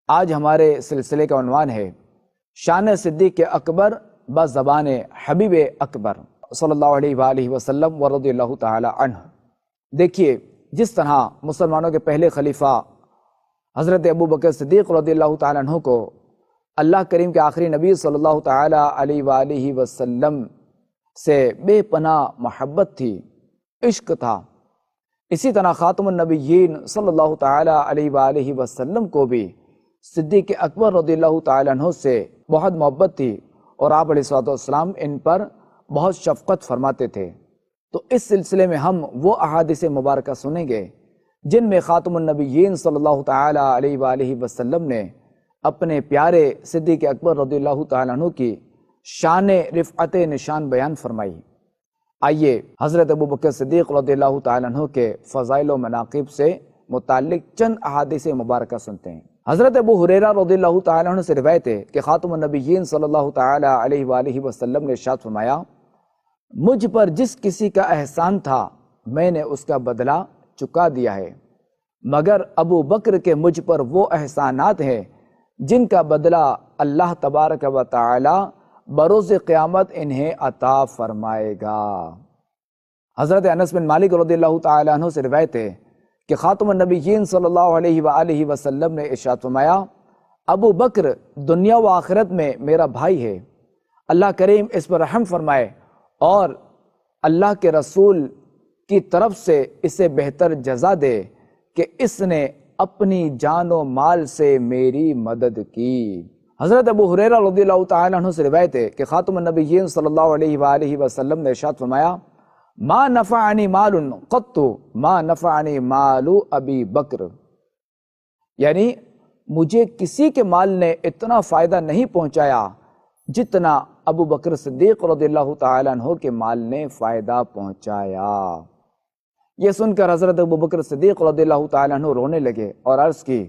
آج ہمارے سلسلے کا عنوان ہے شان صدیق اکبر بزبان حبیب اکبر صلی اللہ علیہ وآلہ وسلم ورضی اللہ تعالی عنہ۔ دیکھیے، جس طرح مسلمانوں کے پہلے خلیفہ حضرت ابو بکر صدیق رضی اللہ تعالیٰ عنہ کو اللہ کریم کے آخری نبی صلی اللہ تعالی علیہ وآلہ وسلم سے بے پناہ محبت تھی، عشق تھا، اسی طرح خاتم النبیین صلی اللہ تعالی علیہ وآلہ وسلم کو بھی صدیق اکبر رضی اللہ تعالیٰ عنہ سے بہت محبت تھی، اور آپ علیہ الصلوۃ والسلام ان پر بہت شفقت فرماتے تھے۔ تو اس سلسلے میں ہم وہ احادیث مبارکہ سنیں گے جن میں خاتم النبیین صلی اللہ تعالی علیہ وآلہ وسلم نے اپنے پیارے صدیق اکبر رضی اللہ تعالیٰ عنہ کی شان رفعت نشان بیان فرمائی۔ آئیے حضرت ابو بکر صدیق رضی اللہ تعالیٰ عنہ کے فضائل و مناقب سے متعلق چند احادیث مبارکہ سنتے ہیں۔ حضرت ابو ہریرہ رضی اللہ تعالیٰ عنہ سے روایت ہے کہ خاتم النبیین صلی اللہ تعالی علیہ وآلہ وسلم نے ارشاد فرمایا، مجھ پر جس کسی کا احسان تھا میں نے اس کا بدلہ چکا دیا ہے، مگر ابو بکر کے مجھ پر وہ احسانات ہیں جن کا بدلہ اللہ تبارک و تعالی بروز قیامت انہیں عطا فرمائے گا۔ حضرت انس بن مالک رضی اللہ تعالی عنہ سے روایت ہے کہ خاتم النبیین صلی اللہ علیہ وآلہ وسلم نے ارشاد فرمایا، ابو بکر دنیا و آخرت میں میرا بھائی ہے، اللہ کریم اس پر رحم فرمائے اور اللہ کے رسول کی طرف سے اسے بہتر جزا دے کہ اس نے اپنی جان و مال سے میری مدد کی۔ حضرت ابو ہریرہ رضی اللہ تعالیٰ عنہ سے روایت ہے کہ خاتم النبیین صلی اللہ علیہ وآلہ وسلم نے ارشاد فرمایا، ما نفعنی مال قط ما نفعنی مال ابی بکر، یعنی مجھے کسی کے مال نے اتنا فائدہ نہیں پہنچایا جتنا ابو بکر صدیق رضی اللہ تعالیٰ عنہ کے مال نے فائدہ پہنچایا۔ یہ سن کر حضرت ابو بکر صدیق رضی اللہ تعالیٰ عنہ رونے لگے اور عرض کی،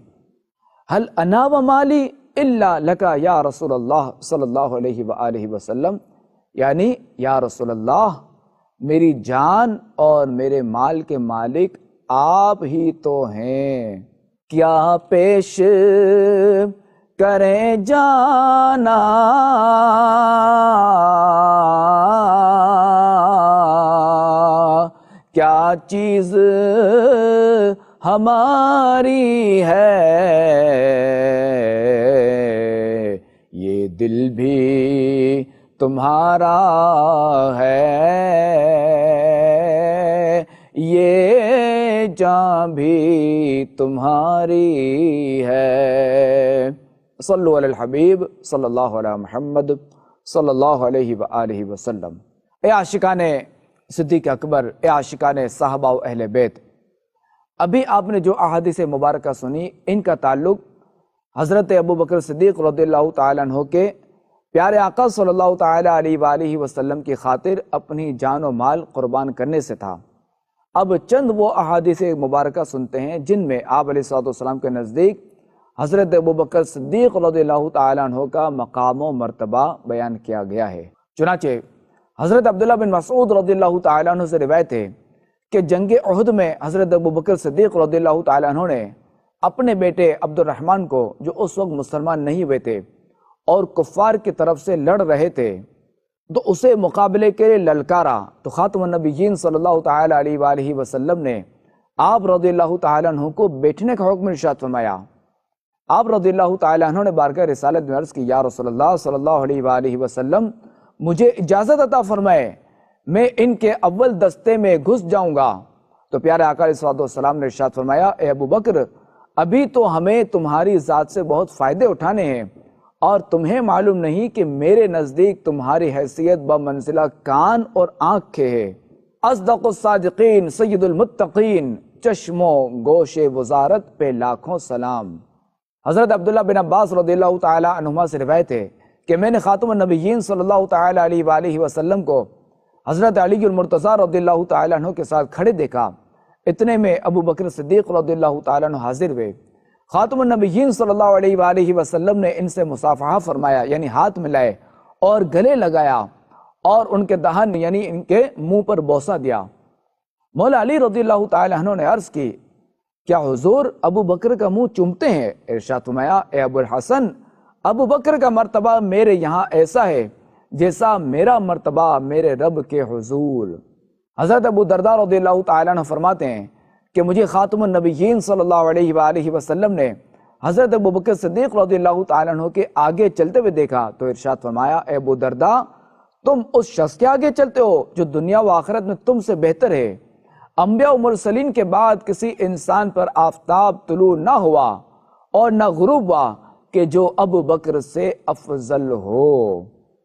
هل انا ومالی الا لکا یا رسول اللہ صلی اللہ علیہ وآلہ وسلم، یعنی یا رسول اللہ میری جان اور میرے مال کے مالک آپ ہی تو ہیں، کیا پیش کریں جانا کیا چیز ہماری ہے، یہ دل بھی تمہارا ہے، یہ جان بھی تمہاری ہے۔ صلو علی الحبیب صلی اللہ علیہ محمد صلی اللہ علیہ وآلہ وسلم۔ اے عاشقان صدیق اکبر، اے عاشقان صحابہ و اہل بیت، ابھی آپ نے جو احادیث مبارکہ سنی ان کا تعلق حضرت ابو بکر صدیق رضی اللہ تعالیٰ عنہ کے پیارے آقا صلی اللہ تعالی علیہ وآلہ وسلم کی خاطر اپنی جان و مال قربان کرنے سے تھا۔ اب چند وہ احادیث مبارکہ سنتے ہیں جن میں آپ علیہ الصلوۃ والسلام کے نزدیک حضرت ابو بکر صدیق رضی اللہ تعالیٰ عنہ کا مقام و مرتبہ بیان کیا گیا ہے۔ چنانچہ حضرت عبداللہ بن مسعود رضی اللہ تعالیٰ عنہ سے روایت ہے کہ جنگ احد میں حضرت ابو بکر صدیق رضی اللہ تعالیٰ عنہ نے اپنے بیٹے عبد الرحمن کو، جو اس وقت مسلمان نہیں ہوئے تھے اور کفار کی طرف سے لڑ رہے تھے، تو اسے مقابلے کے لیے للکارا، تو خاتم النبیین صلی اللہ تعالی علیہ وآلہ وسلم نے آپ رضی اللہ تعالیٰ عنہ کو بیٹھنے کا حکم ارشاد فرمایا۔ آپ رضی اللہ تعالیٰ عنہ نے بارگاہ رسالت میں عرض کی، یا رسول اللہ صلی اللہ علیہ وآلہ وسلم مجھے اجازت عطا فرمائے، میں ان کے اول دستے میں گھس جاؤں گا۔ تو پیارے آقا علیہ الصلوۃ والسلام نے ارشاد فرمایا، اے ابو بکر، ابھی تو ہمیں تمہاری ذات سے بہت فائدے اٹھانے ہیں، اور تمہیں معلوم نہیں کہ میرے نزدیک تمہاری حیثیت بمنزلہ کان اور آنکھ کے ہے۔ اصدق الصادقین سید المتقین، چشم و گوش وزارت پہ لاکھوں سلام۔ حضرت عبداللہ بن عباس رضی اللہ تعالی عنہما سے روایت ہے کہ میں نے خاتم النبیین صلی اللہ تعالی علیہ وآلہ وسلم کو حضرت علی المرتضیٰ رضی اللہ تعالی عنہ کے ساتھ کھڑے دیکھا۔ اتنے میں ابو بکر صدیق رضی اللہ تعالی عنہ حاضر ہوئے۔ خاتم النبیین صلی اللہ علیہ وآلہ وسلم نے ان سے مصافحہ فرمایا، یعنی ہاتھ ملائے اور گلے لگایا، اور ان کے دہن یعنی ان کے منہ پر بوسہ دیا۔ مولا علی رضی اللہ تعالی عنہ نے عرض کی، کیا حضور ابو بکر کا منہ چومتے ہیں؟ ارشاد فرمایا اے ابو الحسن، ابو بکر کا مرتبہ میرے یہاں ایسا ہے جیسا میرا مرتبہ میرے رب کے حضور۔ حضرت ابو درداء رضی اللہ تعالیٰ عنہ فرماتے ہیں کہ مجھے خاتم النبیین صلی اللہ علیہ وآلہ وسلم نے حضرت ابو بکر صدیق رضی اللہ تعالیٰ عنہ کے آگے چلتے ہوئے دیکھا تو ارشاد فرمایا اے ابو درداء، تم اس شخص کے آگے چلتے ہو جو دنیا و آخرت میں تم سے بہتر ہے۔ انبیاء و مرسلین کے بعد کسی انسان پر آفتاب طلوع نہ ہوا اور نہ غروب ہوا کہ جو ابو بکر سے افضل ہو۔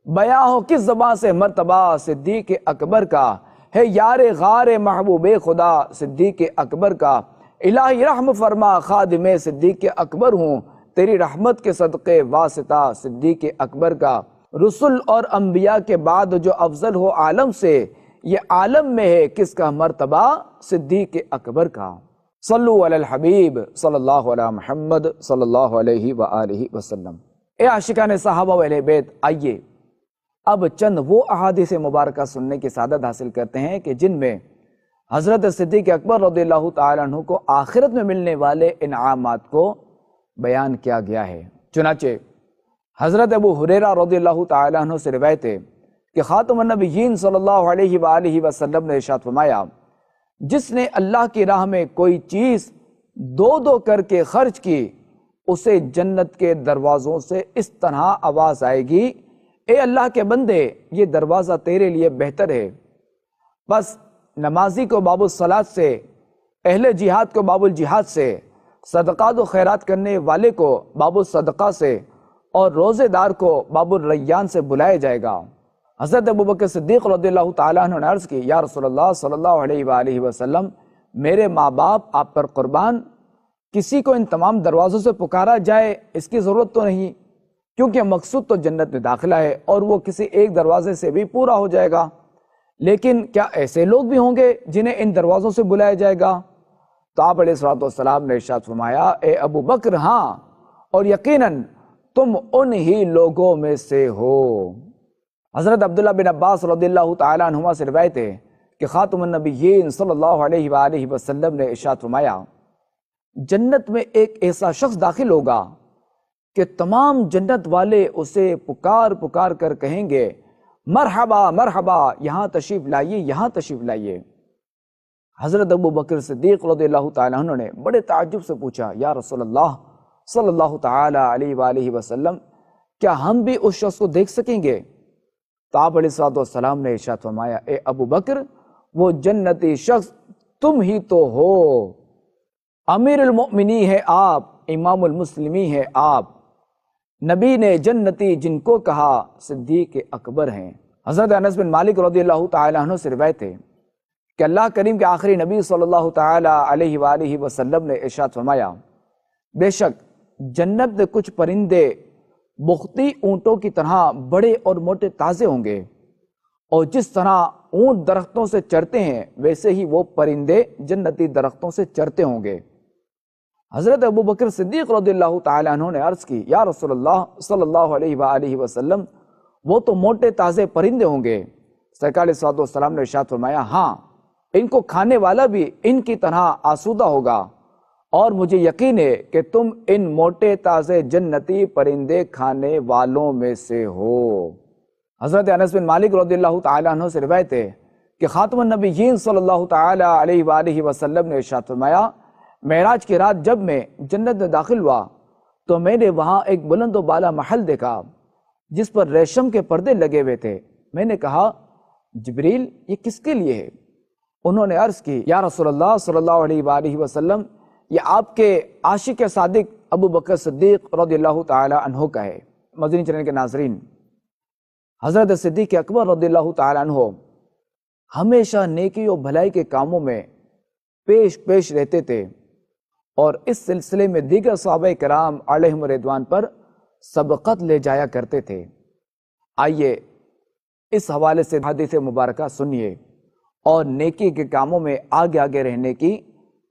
بیاں ہو کس زبان سے مرتبہ صدیق اکبر کا، ہے یار غار محبوب خدا صدیق اکبر کا۔ الہی رحم فرما خادم صدیق اکبر ہوں، تیری رحمت کے صدقے واسطہ صدیق اکبر کا۔ رسل اور انبیاء کے بعد جو افضل ہو عالم سے، یہ عالم میں ہے کس کا مرتبہ؟ صدیق اکبر کا۔ صلو علی الحبیب صلی اللہ علیہ محمد صلی اللہ علیہ وآلہ وسلم۔ اے عاشقان صحابہ و اہل بیت، آئیے اب چند وہ احادیث مبارکہ سننے کی سعادت حاصل کرتے ہیں کہ جن میں حضرت صدیق اکبر رضی اللہ تعالیٰ عنہ کو آخرت میں ملنے والے انعامات کو بیان کیا گیا ہے۔ چنانچہ حضرت ابو ہریرہ رضی اللہ تعالیٰ عنہ سے روایت ہے کہ خاتم النبیین صلی اللہ علیہ وآلہ وسلم نے ارشاد فرمایا، جس نے اللہ کی راہ میں کوئی چیز دو دو کر کے خرچ کی، اسے جنت کے دروازوں سے اس طرح آواز آئے گی، اے اللہ کے بندے، یہ دروازہ تیرے لیے بہتر ہے۔ بس نمازی کو باب الصلاۃ سے، اہل جہاد کو باب الجہاد سے، صدقات و خیرات کرنے والے کو باب الصدقہ سے، اور روزے دار کو باب الریان سے بلایا جائے گا۔ حضرت ابوبکر صدیق رضی اللہ تعالیٰ عنہ نے عرض کی، یا رسول اللہ صلی اللہ علیہ وآلہ وسلم، میرے ماں باپ آپ پر قربان، کسی کو ان تمام دروازوں سے پکارا جائے اس کی ضرورت تو نہیں، کیونکہ مقصود تو جنت میں داخلہ ہے اور وہ کسی ایک دروازے سے بھی پورا ہو جائے گا۔ لیکن کیا ایسے لوگ بھی ہوں گے جنہیں ان دروازوں سے بلایا جائے گا؟ تو آپ علیہ الصلوۃ والسلام نے ارشاد فرمایا، اے ابو بکر، ہاں، اور یقیناً تم انہی لوگوں میں سے ہو۔ حضرت عبداللہ بن عباس رضی اللہ تعالیٰ عنہما سے روایت ہے کہ خاتم النبیین صلی اللہ علیہ وآلہ وسلم نے ارشاد فرمایا، جنت میں ایک ایسا شخص داخل ہوگا کہ تمام جنت والے اسے پکار پکار کر کہیں گے، مرحبا مرحبا، یہاں تشریف لائیے، یہاں تشریف لائیے۔ حضرت ابو بکر صدیق رضی اللہ تعالیٰ عنہ نے بڑے تعجب سے پوچھا، یا رسول اللہ صلی اللہ تعالیٰ علیہ وآلہ وسلم، کیا ہم بھی اس شخص کو دیکھ سکیں گے؟ تو آپ علیہ الصلوۃ والسلام نے ارشاد فرمایا، اے ابو بکر، وہ جنتی شخص تم ہی تو ہو، امیر المؤمنین ہے آپ، امام المسلمین ہے آپ، نبی نے جنتی جن کو کہا صدیق اکبر ہیں۔ حضرت انس بن مالک رضی اللہ تعالیٰ عنہ سے روایت ہے کہ اللہ کریم کے آخری نبی صلی اللہ تعالیٰ علیہ وآلہ وسلم نے ارشاد فرمایا، بے شک جنت میں کچھ پرندے بختی اونٹوں کی طرح بڑے اور موٹے تازے ہوں گے، اور جس طرح اونٹ درختوں سے چرتے ہیں ویسے ہی وہ پرندے جنتی درختوں سے چرتے ہوں گے۔ حضرت ابو بکر صدیق رضی اللہ تعالیٰ عنہ نے عرض کی، یا رسول اللہ صلی اللہ علیہ وآلہ وسلم، وہ تو موٹے تازے پرندے ہوں گے۔ سرکار علیہ الصلوۃ والسلام نے ارشاد فرمایا، ہاں، ان کو کھانے والا بھی ان کی طرح آسودہ ہوگا، اور مجھے یقین ہے کہ تم ان موٹے تازے جنتی پرندے کھانے والوں میں سے ہو۔ حضرت انس بن مالک رضی اللہ تعالیٰ عنہ سے روایت ہے کہ خاتم النبیین صلی اللہ تعالیٰ علیہ وآلہ وسلم نے ارشاد فرمایا، معراج کی رات جب میں جنت میں داخل ہوا تو میں نے وہاں ایک بلند و بالا محل دیکھا جس پر ریشم کے پردے لگے ہوئے تھے۔ میں نے کہا، جبریل، یہ کس کے لیے ہے؟ انہوں نے عرض کی، یا رسول اللہ صلی اللہ علیہ وآلہ وسلم، یہ آپ کے عاشق صادق ابو بکر صدیق رضی اللہ تعالی عنہ کا ہے۔ مدنی چینل کے ناظرین، حضرت صدیق اکبر رضی اللہ تعالی عنہ ہمیشہ نیکی و بھلائی کے کاموں میں پیش رہتے تھے، اور اس سلسلے میں دیگر صحابہ کرام علیہم رضوان پر سبقت لے جایا کرتے تھے۔ آئیے اس حوالے سے حدیث مبارکہ سنیے اور نیکی کے کاموں میں آگے آگے رہنے کی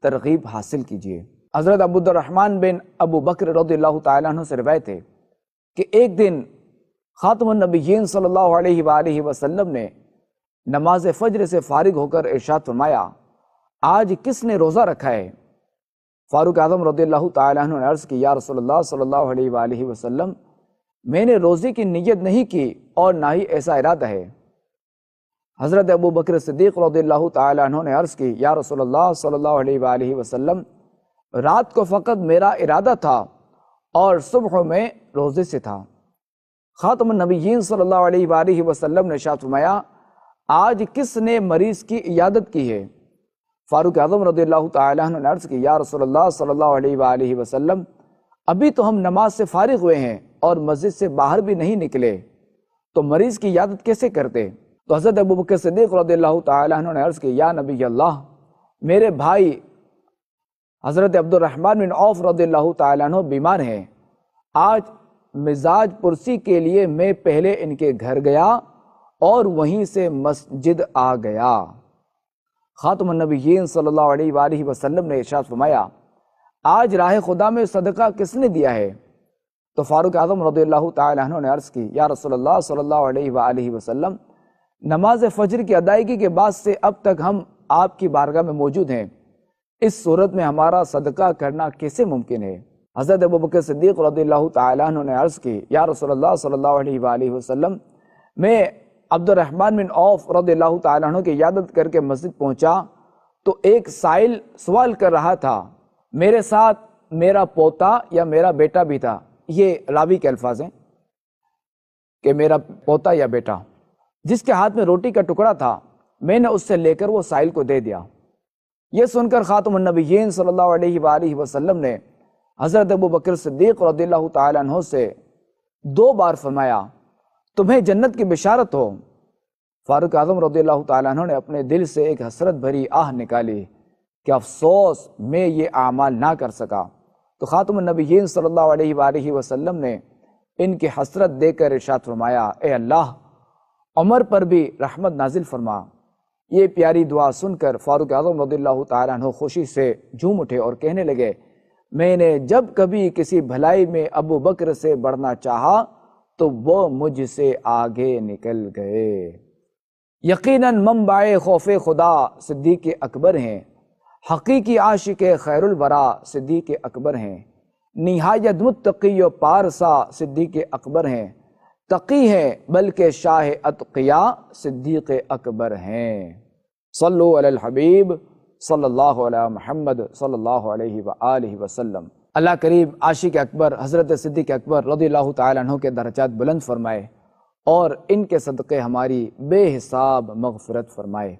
ترغیب حاصل کیجیے۔ حضرت ابو الرحمن بن ابو بکر رضی اللہ تعالیٰ عنہ سے روایت ہے کہ ایک دن خاتم النبیین صلی اللہ علیہ وآلہ وسلم نے نماز فجر سے فارغ ہو کر ارشاد فرمایا، آج کس نے روزہ رکھا ہے؟ فاروق اعظم رضی اللہ تعالیٰ عنہ نے عرض کی یا رسول اللہ صلی اللہ علیہ وآلہ وسلم میں نے روزے کی نیت نہیں کی اور نہ ہی ایسا ارادہ ہے۔ حضرت ابو بکر صدیق رضی اللہ تعالیٰ عنہ نے عرض کی یا رسول اللہ صلی اللہ علیہ وآلہ وسلم رات کو فقط میرا ارادہ تھا اور صبح میں روزے سے تھا۔ خاتم النبیین صلی اللہ علیہ وآلہ وسلم نے ارشاد فرمایا آج کس نے مریض کی عیادت کی ہے؟ فاروق اعظم رضی اللہ تعالیٰ عنہ نے عرض کی یا رسول اللہ صلی اللہ علیہ وآلہ وسلم ابھی تو ہم نماز سے فارغ ہوئے ہیں اور مسجد سے باہر بھی نہیں نکلے، تو مریض کی عیادت کیسے کرتے؟ تو حضرت ابو بکر صدیق رضی اللہ تعالیٰ عنہ نے عرض کی یا نبی اللہ میرے بھائی حضرت عبد الرحمن بن عوف رضی اللہ تعالیٰ عنہ بیمار ہیں، آج مزاج پرسی کے لیے میں پہلے ان کے گھر گیا اور وہیں سے مسجد آ گیا۔ خاتم النبیین صلی اللہ علیہ وآلہ وسلم نے ارشاد فرمایا آج راہ خدا میں صدقہ کس نے دیا ہے؟ تو فاروق اعظم رضی اللہ تعالیٰ عنہ نے عرض کی یا رسول اللہ صلی اللہ علیہ وآلہ وسلم نماز فجر کی ادائیگی کے بعد سے اب تک ہم آپ کی بارگاہ میں موجود ہیں، اس صورت میں ہمارا صدقہ کرنا کیسے ممکن ہے؟ حضرت ابو بکر صدیق رضی اللہ تعالیٰ عنہ نے عرض کی یا رسول اللہ صلی اللہ علیہ وآلہ وسلم میں عبد الرحمن بن عوف رضی اللہ تعالیٰ عنہ کی عیادت کر کے مسجد پہنچا تو ایک سائل سوال کر رہا تھا، میرے ساتھ میرا پوتا یا میرا بیٹا بھی تھا، یہ راوی کے الفاظ ہیں کہ میرا پوتا یا بیٹا، جس کے ہاتھ میں روٹی کا ٹکڑا تھا میں نے اس سے لے کر وہ سائل کو دے دیا۔ یہ سن کر خاتم النبیین صلی اللہ علیہ وآلہ وسلم نے حضرت ابو بکر صدیق رضی اللہ تعالیٰ عنہ سے 2 بار فرمایا تمہیں جنت کی بشارت ہو۔ فاروق اعظم رضی اللہ تعالیٰ عنہ نے اپنے دل سے ایک حسرت بھری آہ نکالی کہ افسوس میں یہ اعمال نہ کر سکا۔ تو خاتم النبیین صلی اللہ علیہ وآلہ وسلم نے ان کی حسرت دے کر ارشاد فرمایا اے اللہ عمر پر بھی رحمت نازل فرما۔ یہ پیاری دعا سن کر فاروق اعظم رضی اللہ تعالیٰ عنہ خوشی سے جھوم اٹھے اور کہنے لگے میں نے جب کبھی کسی بھلائی میں ابو بکر سے بڑھنا چاہا تو وہ مجھ سے آگے نکل گئے۔ یقیناً منبع خوف خدا صدیق اکبر ہیں، حقیقی عاشق خیر الورا صدیق اکبر ہیں، نہایت متقی و پارسا صدیق اکبر ہیں، تقی ہیں بلکہ شاہ اتقیاء صدیق اکبر ہیں۔ صلو علی الحبیب صلی اللہ علیہ محمد صلی اللہ علیہ وآلہ وسلم۔ اللہ کریم عاشق اکبر حضرت صدیق اکبر رضی اللہ تعالیٰ عنہ کے درجات بلند فرمائے اور ان کے صدقے ہماری بے حساب مغفرت فرمائے۔